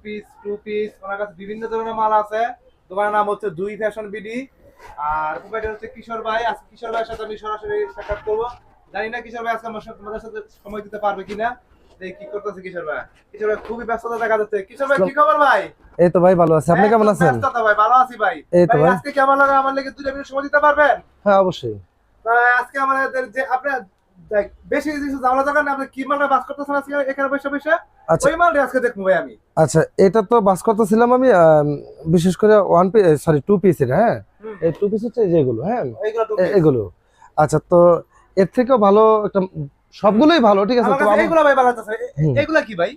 Piece, two piece, ওনার কাছে বিভিন্ন ধরনের মাল আছে। দোকানের নাম হচ্ছে দুই ফ্যাশন বিডি। আর প্রোপাইটার হচ্ছে কিশোর ভাই। আজকে কিশোর ভাইয়ের সাথে আমি সরাসরি সাক্ষাৎ করবো। জানি না কিশোর ভাই আজকে আমাদের সাথে সময় দিতে পারবে কিনা। দেখি কি করতেছে কিশোর ভাই। কিশোর ভাই খুবই ব্যস্ততা দেখা যাচ্ছে। কিশোর ভাই কি খবর ভাই? এই তো ভাই ভালো আছি, আপনি কেমন আছেন? ব্যস্ততা ভাই, ভালো আছি ভাই। এই তো ভাই ভাই। আজকে কি আমার লেগে 2 মিনিট সময় দিতে পারবেন? হ্যাঁ অবশ্যই। আজকে আমাদের যে আপনার বেশি কিছু ঝামেলা দরকার নেই। আপনি কি মালটা বাস করতেছেন আজকে এখানে বসে বসে? আচ্ছা ওই মালটা আজকে দেখবো ভাই আমি। আচ্ছা, এটা তো বাস করতেছিলাম আমি, বিশেষ করে ওয়ান পিস, সরি টু পিসের। হ্যাঁ, এই টু পিস হচ্ছে যেগুলো, হ্যাঁ এইগুলো টু পিস। এগুলো। আচ্ছা, তো এর থেকেও ভালো একটা, সবগুলোই ভালো, ঠিক আছে। আমার তো কাছে এইগুলো ভাই ভালো আছে। হুম। এগুলা কি ভাই?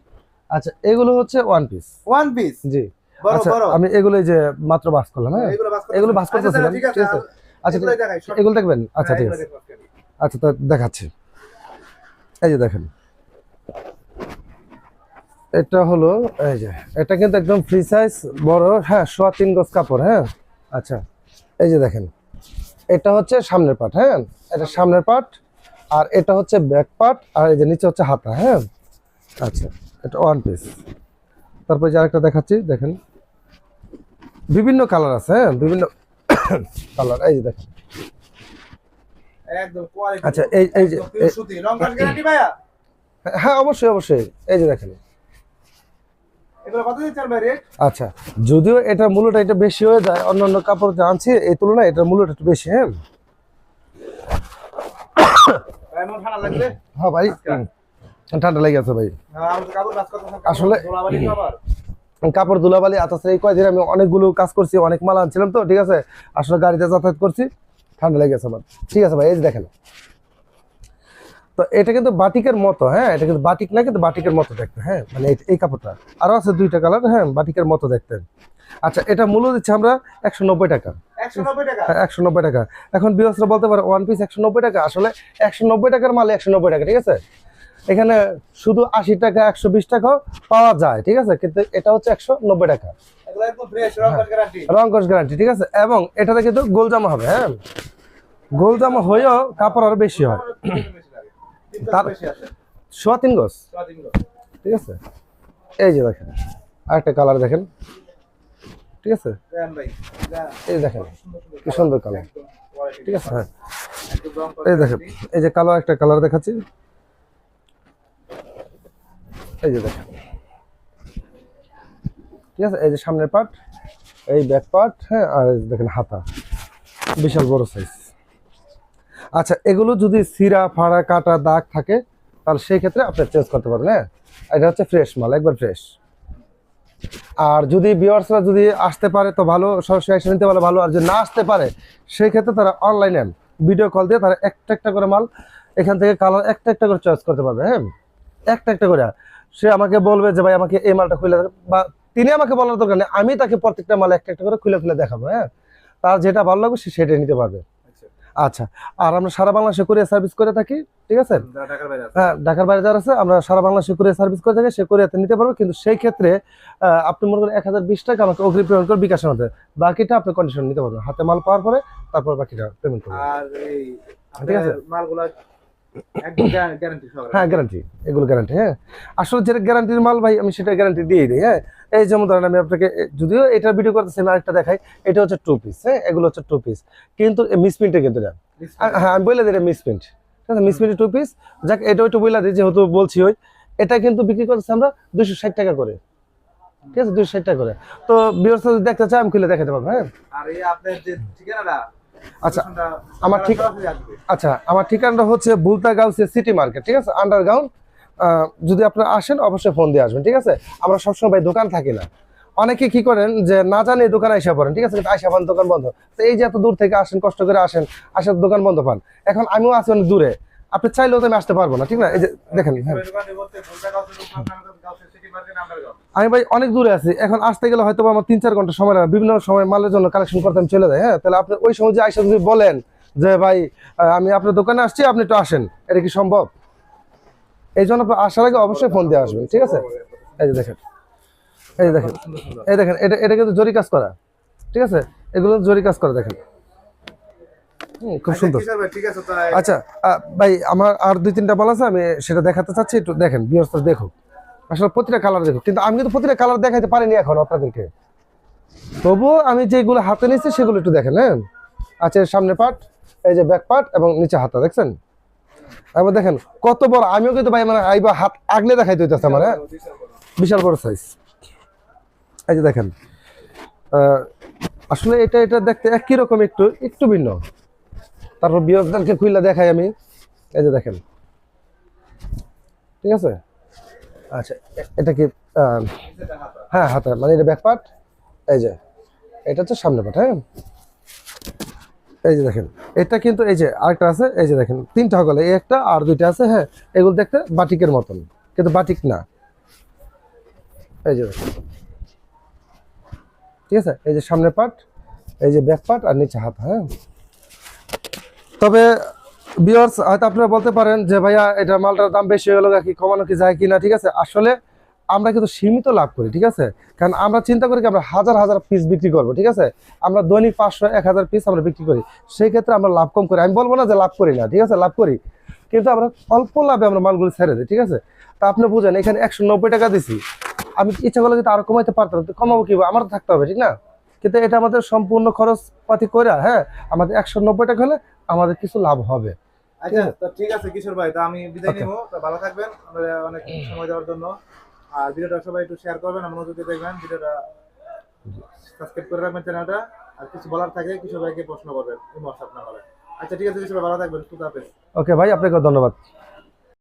আচ্ছা, এগুলো হচ্ছে ওয়ান পিস। ওয়ান পিস জি। বড় আচ্ছা, বড়। আমি এগুলোই যে মাত্র বাস করলাম। হ্যাঁ, এগুলো বাস এগুলো করতেছেন? বাস আচ্ছা করতেছিলাম, ঠিক ঠিক আছে। আছে। আচ্ছা, এগুলাই দেখাই। এগুলো দেখবেন? আচ্ছা ঠিক এগুলো আছে। দেখো আজকে। আচ্ছা, তো দেখাচ্ছি। এই যে দেখেন, এটা হলো, এই যে এটা কিন্তু একদম ফ্রি সাইজ, বড়। হ্যাঁ, 3.25 গজ কাপড়। হ্যাঁ, আচ্ছা, এই যে দেখেন, এটা হচ্ছে সামনের পার্ট। হ্যাঁ, এটা সামনের পার্ট, আর এটা হচ্ছে ব্যাক পার্ট, আর এই যে নিচে হচ্ছে হাতা। হ্যাঁ, আচ্ছা, এটা ওয়ান পিস। তারপর যে আরেকটা দেখাচ্ছি, দেখেন বিভিন্ন কালার আছে। হ্যাঁ, বিভিন্ন কালার, এই যে দেখেন। একদম কোয়ালিটি। আচ্ছা, এই যে সুতি রং কস গ্যারান্টি ভাইয়া? হ্যাঁ, অবশ্যই অবশ্যই, এই যে দেখেন। এগুলো কত দিচ্ছেন ভাই রেট? আচ্ছা, যদিও এটা মূল্যটা একটু বেশি হয়ে যায়, অন্যান্য কাপড় যে আনছি এই তুলনায় এটার মূল্যটা একটু বেশি। হ্যাঁ এমন ঠান্ডা লাগবে? হ্যাঁ ভাই, ঠান্ডা লেগে গেছে ভাই। আমি তো কাপড় বাস করতেছেন। আসলে ধুলাবালি খাবার। কাপড় ধুলাবালি আতাছে, এই কয়দিন আমি অনেকগুলো কাজ করছি, অনেক মাল আনছিলাম তো, ঠিক আছে। আসলে গাড়িতে যাতায়াত করছি, ঠান্ডা লেগে গেছে আমার। ঠিক আছে ভাই, এই যে দেখেন। তো এটা কিন্তু বাটিকের মতো। হ্যাঁ, এটা কিন্তু বাটিক না, কিন্তু বাটিকের মতো দেখতে। হ্যাঁ, মানে এই কাপড়টা আরো আছে দুইটা কালার। হ্যাঁ, বাটিকের মতো দেখতে। আচ্ছা, এটা মূল্য দিচ্ছে আমরা 190 টাকা। 190 টাকা। হ্যাঁ, 190 টাকা। এখন বিয়সরা বলতে পারে ওয়ান পিস 190 টাকা, আসলে 190 টাকার মাল 190 টাকা, ঠিক আছে। এখানে শুধু 80 টাকা 120 টাকাও পাওয়া যায়, ঠিক আছে, কিন্তু এটা হচ্ছে 190 টাকা। এগুলো একদম ফ্রেশ রং কস গ্যারান্টি। রং কস গ্যারান্টি, ঠিক আছে। এবং এটাতে কিন্তু গোল জামা হবে। হ্যাঁ, গোল জামা হয়েও কাপড় আরো বেশি হয়। তার বেশি আসে। 3.25 গজ, স্বাধীন গো। ঠিক আছে। এই যে দেখেন, আরেকটা কালার দেখেন, ঠিক আছে। দেন ভাই। দেন। এই দেখেন কি সুন্দর কালার, একদম কোয়ালিটি। ঠিক আছে। হ্যাঁ, একদম রং কস এই দেখেন, এই যে কালো একটা কালার দেখাচ্ছি, এই যে দেখেন, ঠিক আছে। এই যে সামনের পার্ট, এই ব্যাক পার্ট। হ্যাঁ, আর এই যে দেখেন হাতা, বিশাল বড় সাইজ। আচ্ছা, এগুলো যদি সিরা ফাড়া কাটা দাগ থাকে, তাহলে সেই ক্ষেত্রে আপনি চেঞ্জ করতে পারবেন। হ্যাঁ, এটা হচ্ছে ফ্রেশ মাল, একবার ফ্রেশ। আর যদি ভিউয়ার্সরা যদি আসতে পারে তো ভালো, সরাসরি এসে নিতে পারে ভালো। আর যদি না আসতে পারে, সেই ক্ষেত্রে তারা অনলাইনে ভিডিও কল দিয়ে তারা একটা একটা করে মাল এখান থেকে কালার একটা একটা করে চয়েস করতে পারবে। হ্যাঁ, একটা একটা করে। সে আমাকে বলবে যে ভাই আমাকে এই মালটা খুলে দেখান, বা তিনি আমাকে বলার দরকার নেই, আমি তাকে প্রত্যেকটা মাল একটা একটা করে খুলে খুলে দেখাবো। হ্যাঁ, তার যেটা ভালো লাগবে সে সেটাই নিতে পারবে। আচ্ছা, আর আমরা সারা বাংলাদেশে কুরিয়ার সার্ভিস করে থাকি, ঠিক আছে। ঢাকার বাইরে আছে। হ্যাঁ, ঢাকার বাইরে যারা আছে আমরা সারা বাংলাদেশে কুরিয়ার সার্ভিস করে থাকি, সে কুরিয়াতে নিতে পারবে। কিন্তু সেই ক্ষেত্রে আপনি মনে করেন 1020 টাকা আমাকে অগ্রিম পেমেন্ট করে বিকাশের মধ্যে, বাকিটা আপনি কন্ডিশন নিতে পারবেন, হাতে মাল পাওয়ার পরে তারপর বাকিটা পেমেন্ট করবেন। আর এই ঠিক আছে। মালগুলো একদম গ্যারান্টি সহ। হ্যাঁ, গ্যারান্টি, এগুলো গ্যারান্টি। হ্যাঁ, আসলে যেটা গ্যারান্টির মাল ভাই আমি সেটা গ্যারান্টি দিয়ে দিই। হ্যাঁ, এই যেমন ধরেন আমি আপনাকে, যদিও এটা ভিডিও করতেছি আমি আরেকটা দেখাই, এটা হচ্ছে টু পিস। হ্যাঁ, এগুলো হচ্ছে টু পিস, কিন্তু মিসপ্রিন্টে কিন্তু এটা। হ্যাঁ, আমি বলে দিই এটা মিসপ্রিন্ট, ঠিক আছে, মিসপ্রিন্ট টু পিস। যাক, এটা একটু বলে দিই যেহেতু বলছি। ওই এটা কিন্তু বিক্রি করতেছি আমরা 260 টাকা করে, ঠিক আছে, 260 টাকা করে। তো ভিউয়ার্স যদি দেখতে চাই আমি খুলে দেখাতে পারবো। হ্যাঁ, আর এই আপনার যে ঠিকানাটা, আচ্ছা, আমার ঠিক আচ্ছা, আমার ঠিকানাটা হচ্ছে বুলতাগাউসে সিটি মার্কেট, ঠিক আছে, আন্ডারগ্রাউন্ড। যদি আপনারা আসেন অবশ্যই ফোন দিয়ে আসবেন, ঠিক আছে। আমরা সবসময় ভাই দোকান থাকি না। অনেকে কি করেন যে না জানে দোকানে আইসা পড়েন, ঠিক আছে, কিন্তু আইসা পান দোকান বন্ধ। তো এই যে এত দূর থেকে আসেন, কষ্ট করে আসেন, আসার দোকান বন্ধ পান। এখন আমিও আছি অনেক দূরে, আপনি চাইলেও তো আমি আসতে পারবো না, ঠিক না। এই যে দেখেন, হ্যাঁ, আমি ভাই অনেক দূরে আছি, এখন আসতে গেলে হয়তো আমার 3-4 ঘন্টা সময় লাগে, বিভিন্ন সময় মালের জন্য কালেকশন করতে আমি চলে যাই। হ্যাঁ, তাহলে আপনি ওই সময় যে আইসা যদি বলেন যে ভাই আমি আপনার দোকানে আসছি, আপনি একটু আসেন, এটা কি সম্ভব? এই জন্য আপনি আসার আগে অবশ্যই ফোন দিয়ে আসবেন, ঠিক আছে। এই যে দেখেন, এই যে দেখেন, এই দেখেন, এটা এটা কিন্তু জরি কাজ করা, ঠিক আছে, এগুলো জরি কাজ করা দেখেন। খুব সুন্দর। ঠিক আছে তাই। আচ্ছা, ভাই আমার আর 2-3টা মাল আছে, আমি সেটা দেখাতে চাচ্ছি, একটু দেখেন, ভিউয়ার্সরা দেখুক। আসলে প্রতিটা কালার দেখো, কিন্তু আমি কিন্তু প্রতিটা কালার দেখাইতে পারিনি এখন আপনাদেরকে, তবুও আমি যেগুলো হাতে নিচ্ছি সেগুলো একটু দেখেন। হ্যাঁ, আচ্ছা সামনে পার্ট, এই যে ব্যাক পার্ট এবং নিচে হাতা দেখছেন। এবার দেখেন কত বড়, আমিও কিন্তু ভাই মানে আইবা হাত আগলে দেখাইতে হইতেছে আমার। হ্যাঁ, বিশাল বড় সাইজ। এই যে দেখেন আসলে এটা এটা দেখতে একই রকম, একটু একটু ভিন্ন। তারপর বিয়সদেরকে খুইলা দেখাই আমি। এই যে দেখেন, ঠিক আছে। আচ্ছা এটা কি হ্যাঁ হাতা, মানে এটা ব্যাক পার্ট, এই যে এটা হচ্ছে সামনে পার্ট। হ্যাঁ, এই যে দেখেন এটা কিন্তু এই যে আরেকটা আছে, এই যে দেখেন তিনটা হগলে, এই একটা আর দুইটা আছে। হ্যাঁ, এগুলো দেখতে বাটিকের মতন কিন্তু বাটিক না। এই যে দেখেন, ঠিক আছে, এই যে সামনের পার্ট, এই যে ব্যাক পার্ট আর নিচে হাত। হ্যাঁ, তবে ভিউয়ার্স হয়তো আপনারা বলতে পারেন যে ভাইয়া এটা মালটার দাম বেশি হয়ে গেল, কি কমানো কি যায় কিনা। ঠিক আছে, আসলে আমরা কিন্তু সীমিত লাভ করি। ঠিক আছে, কারণ আমরা চিন্তা করি কি আমরা হাজার হাজার পিস বিক্রি করবো। ঠিক আছে, আমরা দৈনিক 500-1000 পিস আমরা বিক্রি করি, সেই ক্ষেত্রে আমরা লাভ কম করি। আমি বলবো না যে লাভ করি না, ঠিক আছে, লাভ করি, কিন্তু আমরা অল্প লাভে আমরা মালগুলো ছেড়ে দিই। ঠিক আছে, তা আপনি বুঝেন এখানে 190 টাকা দিছি, আমি ইচ্ছা করলে কিন্তু আরো কমাইতে পারতাম, তো কমাবো কি, আমার থাকতে হবে, ঠিক না? কিন্তু এটা আমাদের সম্পূর্ণ খরচ পাতি করে, হ্যাঁ, আমাদের 190 টাকা হলে আমাদের কিছু লাভ হবে। আচ্ছা তো ঠিক আছে কিশোর ভাই, তো আমি বিদায় Okay. নিবো, তো ভালো থাকবেন আমাদের অনেক সময় দেওয়ার জন্য। আর ভিডিওটা সবাই একটু শেয়ার করবেন, আর মনোযোগ দিয়ে দেখবেন ভিডিওটা, সাবস্ক্রাইব করে রাখবেন চ্যানেলটা। আর কিছু বলার থাকে কিশোর ভাইকে প্রশ্ন করবেন এই হোয়াটসঅ্যাপ নাম্বারে। আচ্ছা ঠিক আছে কিশোর ভাই, ভালো থাকবেন, খুদা হাফেজ। ওকে ভাই, আপনাকে ধন্যবাদ।